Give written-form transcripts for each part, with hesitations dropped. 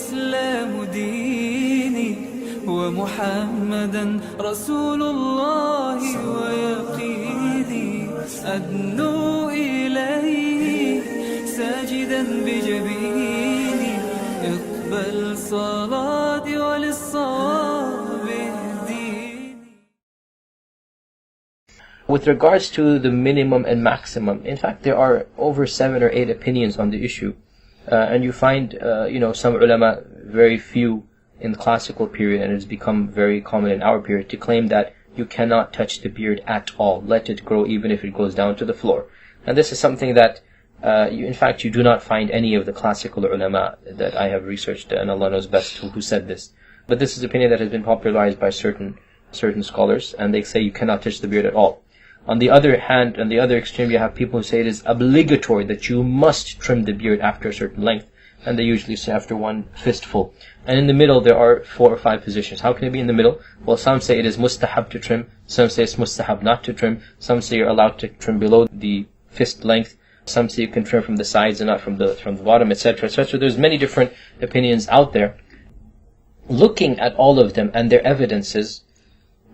والإسلام ديني ومحمدا رسول الله ويقيني أدنو إليه ساجدا بجبيني اقبل صلاتي وللصواب اهديني. With regards to the minimum and maximum, in fact there are over 7 or 8 opinions on the issue. And you find, some ulama, very few in the classical period, and it's become very common in our period, to claim that you cannot touch the beard at all. Let it grow even if it goes down to the floor. And this is something that, you do not find any of the classical ulama that I have researched, and Allah knows best who said this. But this is an opinion that has been popularized by certain scholars, and they say you cannot touch the beard at all. On the other hand, on the other extreme, you have people who say it is obligatory that you must trim the beard after a certain length, and they usually say after one fistful. And in the middle, there are 4 or 5 positions. How can it be in the middle? Well, some say it is mustahab to trim, some say it's mustahab not to trim, some say you're allowed to trim below the fist length, some say you can trim from the sides and not from the bottom, etc., etc. There's many different opinions out there. Looking at all of them and their evidences,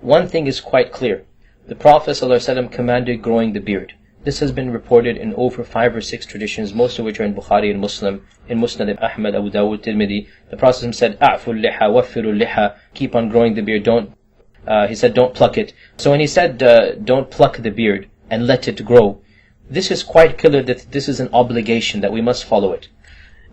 one thing is quite clear. The Prophet ﷺ commanded growing the beard. This has been reported in over 5 or 6 traditions, most of which are in Bukhari and Muslim, in Musnad Ahmad, Abu Dawud, Tirmidhi. The Prophet said, "A'ful liha, waffiru liha," keep on growing the beard. He said, don't pluck it. So when he said, don't pluck the beard and let it grow, this is quite clear that this is an obligation, that we must follow it.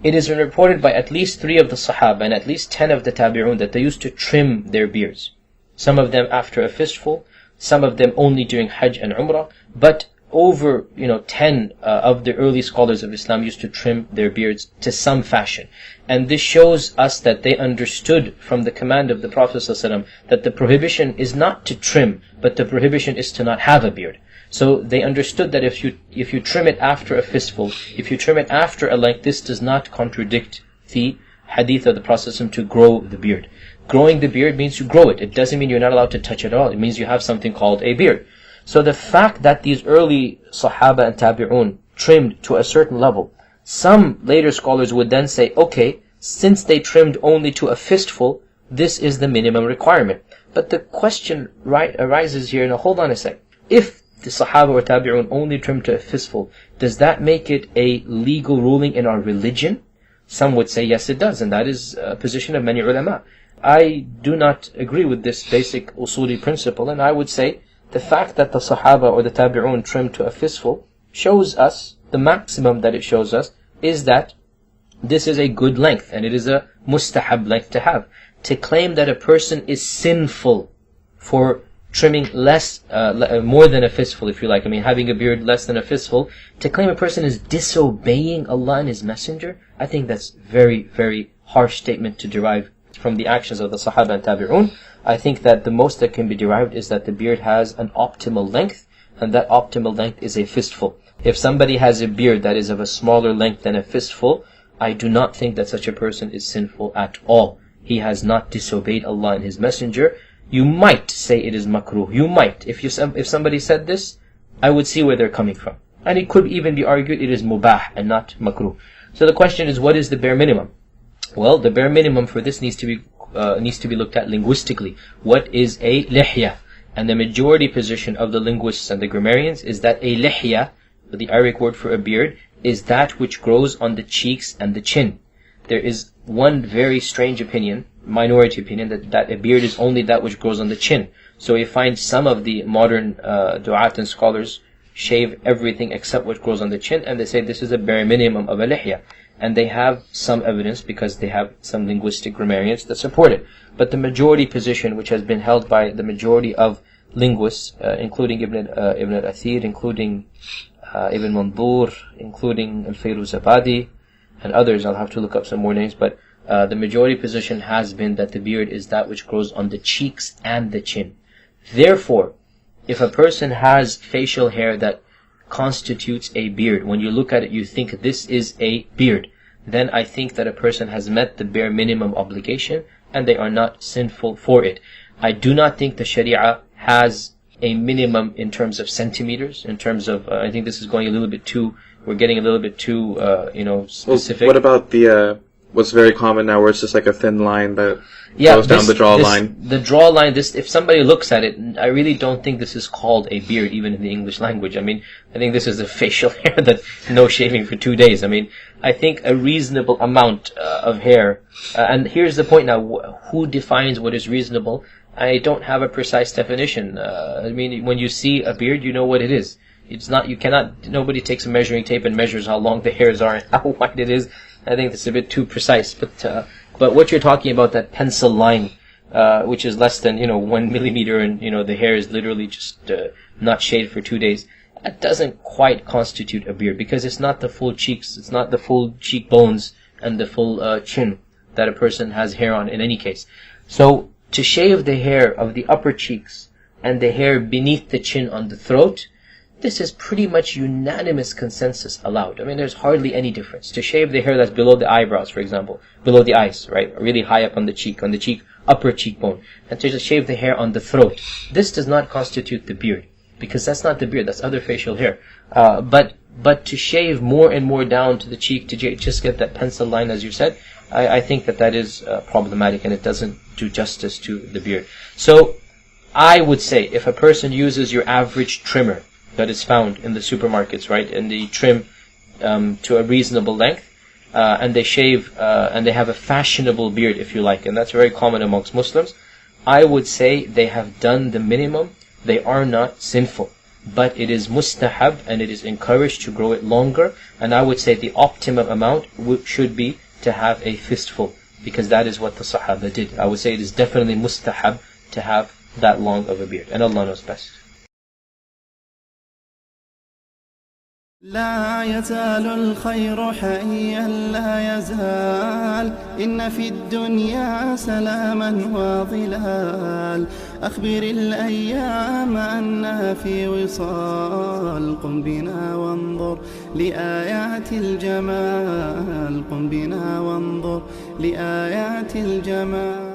It is reported by at least 3 of the Sahaba and at least 10 of the Tabi'un that they used to trim their beards. Some of them after a fistful, some of them only during Hajj and Umrah, but over 10 of the early scholars of Islam used to trim their beards to some fashion. And this shows us that they understood from the command of the Prophet ﷺ that the prohibition is not to trim, but the prohibition is to not have a beard. So they understood that if you trim it after a fistful, if you trim it after a length, this does not contradict the hadith of the Prophet ﷺ to grow the beard. Growing the beard means you grow it. It doesn't mean you're not allowed to touch it at all. It means you have something called a beard. So the fact that these early Sahaba and Tabi'un trimmed to a certain level, some later scholars would then say, okay, since they trimmed only to a fistful, this is the minimum requirement. But the question arises here, now hold on a sec. If the Sahaba or Tabi'un only trimmed to a fistful, does that make it a legal ruling in our religion? Some would say yes, it does, and that is a position of many ulama. I do not agree with this basic usuli principle, and I would say the fact that the Sahaba or the Tabi'un trimmed to a fistful shows us, the maximum that it shows us, is that this is a good length, and it is a mustahab length to have. To claim that a person is sinful for trimming more than a fistful, if you like, having a beard less than a fistful, to claim a person is disobeying Allah and His Messenger, I think that's very, very harsh statement to derive from the actions of the Sahaba and Tabi'un. I think that the most that can be derived is that the beard has an optimal length, and that optimal length is a fistful. If somebody has a beard that is of a smaller length than a fistful, I do not think that such a person is sinful at all. He has not disobeyed Allah and His Messenger. You might say it is makruh. You might. If somebody said this, I would see where they're coming from. And it could even be argued it is mubah and not makruh. So the question is, what is the bare minimum? Well, the bare minimum for this needs to be looked at linguistically. What is a lihya? And the majority position of the linguists and the grammarians is that a lihya, the Arabic word for a beard, is that which grows on the cheeks and the chin. There is one very strange opinion, minority opinion, that a beard is only that which grows on the chin. So you find some of the modern du'at and scholars shave everything except what grows on the chin, and they say this is a bare minimum of a lihya. And they have some evidence because they have some linguistic grammarians that support it. But the majority position, which has been held by the majority of linguists, including Ibn al-Athir, including Ibn Mandur, including al-Fayruzabadi, and others, I'll have to look up some more names, but the majority position has been that the beard is that which grows on the cheeks and the chin. Therefore, if a person has facial hair that constitutes a beard, when you look at it you think this is a beard, then I think that a person has met the bare minimum obligation and they are not sinful for it. I do not think the Sharia has a minimum in terms of centimeters, in terms of, I think this is going a little bit too, we're getting a little bit too, specific. Well, what about the what's very common now, where it's just like a thin line that Yeah, goes down the jawline. The jawline, if somebody looks at it, I really don't think this is called a beard, even in the English language. I mean, I think this is a facial hair that no shaving for 2 days. I mean, I think a reasonable amount of hair, and here's the point now, who defines what is reasonable? I don't have a precise definition. I mean, when you see a beard, you know what it is. It's not, nobody takes a measuring tape and measures how long the hairs are and how wide it is. I think that's a bit too precise, but what you're talking about, that pencil line, which is less than 1 millimeter, and the hair is literally just not shaved for 2 days, that doesn't quite constitute a beard, because it's not the full cheeks, it's not the full cheekbones and the full chin that a person has hair on in any case. So to shave the hair of the upper cheeks and the hair beneath the chin on the throat, this is pretty much unanimous consensus allowed. I mean, there's hardly any difference. To shave the hair that's below the eyebrows, for example, below the eyes, right, really high up on the cheek, upper cheekbone, and to just shave the hair on the throat, this does not constitute the beard, because that's not the beard, that's other facial hair. But to shave more and more down to the cheek to just get that pencil line, as you said, I think that is problematic, and it doesn't do justice to the beard. So I would say, if a person uses your average trimmer that is found in the supermarkets, right, and they trim to a reasonable length, and they shave, and they have a fashionable beard, if you like, and that's very common amongst Muslims, I would say they have done the minimum. They are not sinful, but it is mustahab, and it is encouraged to grow it longer, and I would say the optimum amount should be to have a fistful, because that is what the Sahaba did. I would say it is definitely mustahab to have that long of a beard, and Allah knows best. لا يزال الخير حيا لا يزال إن في الدنيا سلاما وظلال أخبر الأيام أنها في وصال قم بنا وانظر لآيات الجمال قم بنا وانظر لآيات الجمال